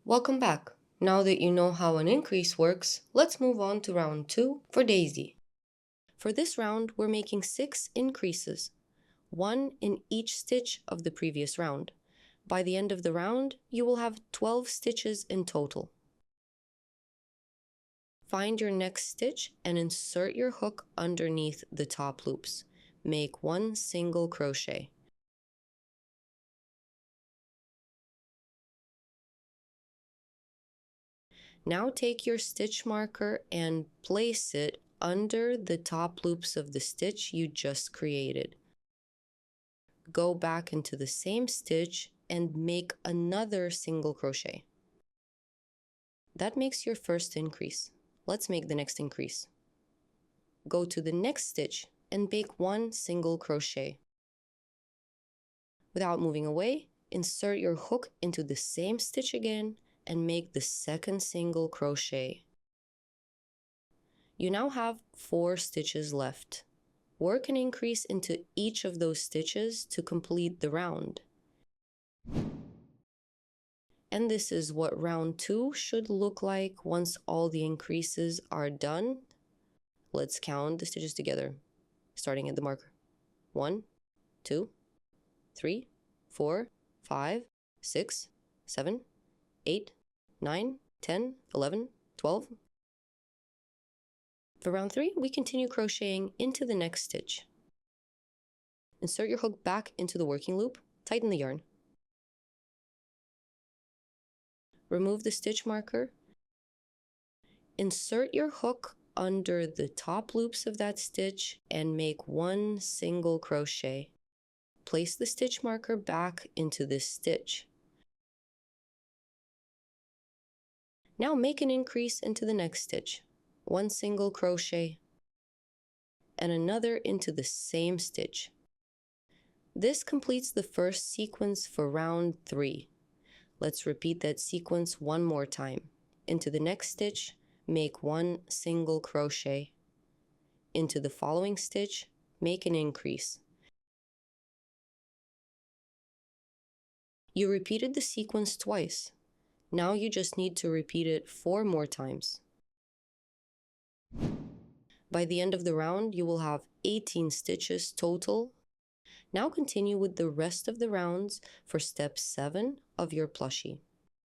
Welcome back. Now that you know how an increase works, let's move on to round 2 for Daisy. For this round, we're making 6 increases, 1 in each stitch of the previous round. By the end of the round, you will have 12 stitches in total. Find your next stitch and insert your hook underneath the top loops. Make 1 single crochet. Now take your stitch marker and place it under the top loops of the stitch you just created. Go back into the same stitch and make another single crochet. That makes your first increase. Let's make the next increase. Go to the next stitch and make 1 single crochet. Without moving away, insert your hook into the same stitch again and make the second single crochet. You now have 4 stitches left. Work an increase into each of those stitches to complete the round. And this is what round 2 should look like once all the increases are done. Let's count the stitches together, starting at the marker. 1, 2, 3, 4, 5, 6, 7, 8, 9, 10, 11, 12. For round 3, we continue crocheting into the next stitch. Insert your hook back into the working loop, tighten the yarn. Remove the stitch marker. Insert your hook under the top loops of that stitch and make 1 single crochet. Place the stitch marker back into this stitch. Now make an increase into the next stitch, 1 single crochet, and another into the same stitch. This completes the first sequence for round 3. Let's repeat that sequence one more time. Into the next stitch, make 1 single crochet. Into the following stitch, make an increase. You repeated the sequence twice. Now you just need to repeat it 4 more times. By the end of the round, you will have 18 stitches total. Now continue with the rest of the rounds for step 7 of your plushie.